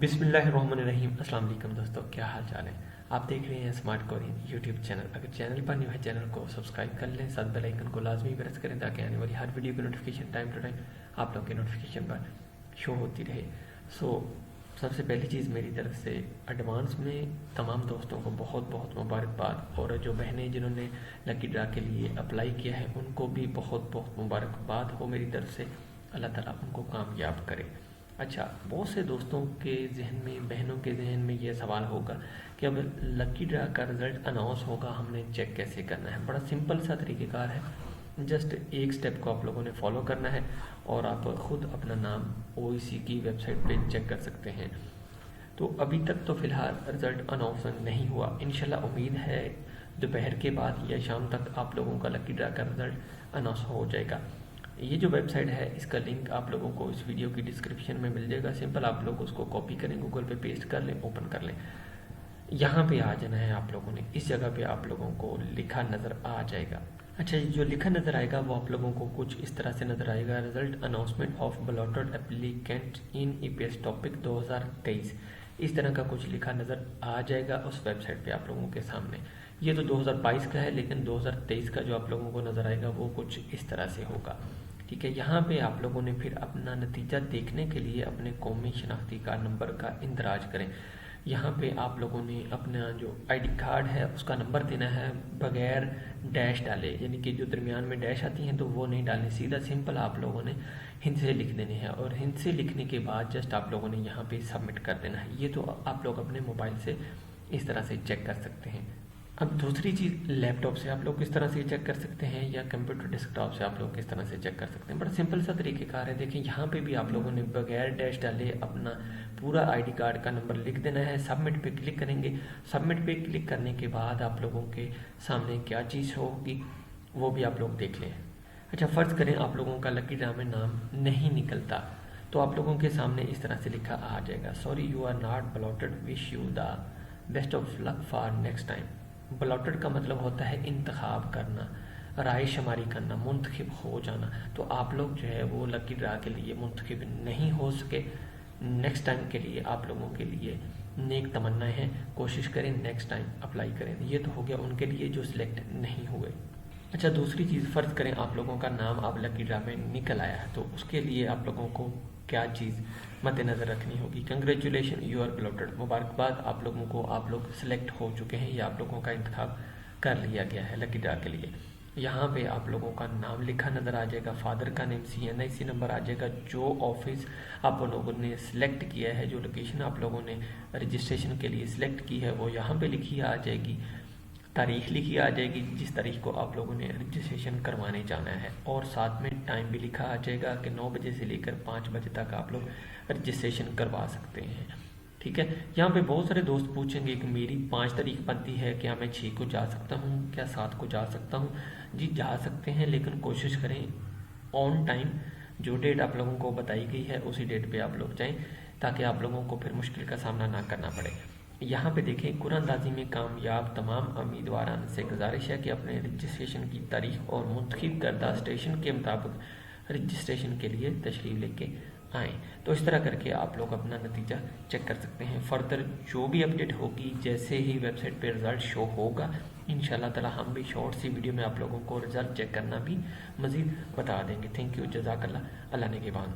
बिस्मिल्लाहिर्रहमानिर्रहीम। अस्सलाम वालेकुम दोस्तों, क्या हाल चाल है। आप देख रहे हैं स्मार्ट कोरियन यूट्यूब चैनल। अगर चैनल पर न्यू है चैनल को सब्सक्राइब कर लें, साथ बेल आइकन को लाजमी प्रेस करें ताकि आने वाली हर वीडियो की नोटिफिकेशन टाइम टू टाइम आप लोग के नोटिफिकेशन पर शो होती रहे। सबसे पहली चीज़ मेरी तरफ से एडवांस में तमाम दोस्तों को बहुत बहुत मुबारकबाद, और जो बहनें जिन्होंने लकी ड्रा के लिए अप्लाई किया है उनको भी बहुत बहुत मुबारकबाद हो मेरी तरफ से। अल्लाह ताला उनको कामयाब करे। अच्छा, बहुत से दोस्तों के जहन में, बहनों के जहन में ये सवाल होगा कि अब लकी ड्रा का रिज़ल्ट अनाउंस होगा, हमने चेक कैसे करना है। बड़ा सिंपल सा तरीक़ेकार है, जस्ट एक स्टेप को आप लोगों ने फॉलो करना है और आप खुद अपना नाम OEC की वेबसाइट पे चेक कर सकते हैं। तो अभी तक तो फ़िलहाल रिज़ल्ट अनाउंस नहीं हुआ, इंशाल्लाह उम्मीद है दोपहर के बाद या शाम तक आप लोगों का लकी ड्रा का रिज़ल्ट अनाउंस हो जाएगा। ये जो वेबसाइट है इसका लिंक आप लोगों को इस वीडियो की डिस्क्रिप्शन में मिल जाएगा। सिंपल आप लोग उसको कॉपी करें, गूगल पे पेस्ट कर लें, ओपन कर लें। यहाँ पे आ जाना है आप लोगों ने, इस जगह पे आप लोगों को लिखा नज़र आ जाएगा। अच्छा, जो लिखा नज़र आएगा वो आप लोगों को कुछ इस तरह से नज़र आएगा, result announcement of balloted applicant in EPS topic 2023। इस तरह का कुछ लिखा नज़र आ जाएगा उस वेबसाइट पे आप लोगों के सामने। ये तो 2022 का है, लेकिन 2023 का जो आप लोगों को नज़र आएगा वो कुछ इस तरह से होगा। ठीक है, यहाँ पे आप लोगों ने फिर अपना नतीजा देखने के लिए अपने कौमी शनाख्ती कार्ड नंबर का इंदराज करें। यहाँ पे आप लोगों ने अपना जो ID कार्ड है उसका नंबर देना है बगैर डैश डाले, यानी कि जो दरमियान में डैश आती हैं तो वो नहीं डालनी, सीधा सिंपल आप लोगों ने हिंद से लिख देने हैं। और हिंद से लिखने के बाद जस्ट आप लोगों ने यहाँ पे सबमिट कर देना है। ये तो आप लोग अपने मोबाइल से इस तरह से चेक कर सकते हैं। अब दूसरी चीज़, लैपटॉप से आप लोग किस तरह से चेक कर सकते हैं या कंप्यूटर डेस्कटॉप से आप लोग किस तरह से चेक कर सकते हैं। बड़ा सिंपल सा तरीक़ेकार है। देखिए, यहाँ पे भी आप लोगों ने बगैर डैश डाले अपना पूरा ID कार्ड का नंबर लिख देना है, सबमिट पे क्लिक करेंगे। सबमिट पे क्लिक करने के बाद आप लोगों के सामने क्या चीज़ होगी वो भी आप लोग देख लें। अच्छा, फ़र्ज़ करें आप लोगों का लकी ड्रा में नाम नहीं निकलता, तो आप लोगों के सामने इस तरह से लिखा आ जाएगा, sorry you are not balloted, wish you the best of luck for next time. Balloted का मतलब होता है इंतखाब करना, राय शुमारी करना, मुंतखब हो जाना। तो आप लोग जो है वो लकी ड्रा के लिए मुंतखब नहीं हो सके। नेक्स्ट टाइम के लिए आप लोगों के लिए नेक तमन्नाएं हैं, कोशिश करें नेक्स्ट टाइम अप्लाई करें। ये तो हो गया उनके लिए जो सिलेक्ट नहीं हुए। अच्छा, दूसरी चीज़, फ़र्ज़ करें आप लोगों का नाम अब लकी ड्रा में निकल आया है, तो उसके लिए आप लोगों को क्या चीज़ मद्देनज़र रखनी होगी। कंग्रेचुलेशन, यू आर बलॉटेड, मुबारकबाद आप लोगों को, आप लोग सिलेक्ट हो चुके हैं या आप लोगों का इंतखाब कर लिया गया है लकी ड्रा के लिए। यहाँ पे आप लोगों का नाम लिखा नज़र आ जाएगा, फादर का नेम, CNIC नंबर आ जाएगा, जो ऑफिस आप लोगों ने सिलेक्ट किया है, जो लोकेशन आप लोगों ने रजिस्ट्रेशन के लिए सिलेक्ट की है वो यहाँ पे लिखी आ जाएगी, तारीख लिखी आ जाएगी जिस तारीख को आप लोगों ने रजिस्ट्रेशन करवाने जाना है, और साथ में टाइम भी लिखा आ जाएगा कि 9 बजे से लेकर 5 बजे तक आप लोग रजिस्ट्रेशन करवा सकते हैं। ठीक है, यहाँ पे बहुत सारे दोस्त पूछेंगे कि मेरी 5 तारीख बनती है, क्या मैं 6 को जा सकता हूँ, क्या 7 को जा सकता हूँ। जी जा सकते हैं, लेकिन कोशिश करें ऑन टाइम जो डेट आप लोगों को बताई गई है उसी डेट पे आप लोग जाएं, ताकि आप लोगों को फिर मुश्किल का सामना ना करना पड़े। यहाँ पे देखें, कुरानंदाजी में कामयाब तमाम उम्मीदवारान से गुजारिश है कि अपने रजिस्ट्रेशन की तारीख और मुंतखब करदा स्टेशन के मुताबिक रजिस्ट्रेशन के लिए तशरीफ लेके आएँ। तो इस तरह करके आप लोग अपना नतीजा चेक कर सकते हैं। फर्दर जो भी अपडेट होगी, जैसे ही वेबसाइट पे रिज़ल्ट शो होगा, इंशाल्लाह ताला हम भी शॉर्ट सी वीडियो में आप लोगों को रिज़ल्ट चेक करना भी मज़ीद बता देंगे। थैंक यू, जज़ाकल्लाह, अल्लाह ने के बाद।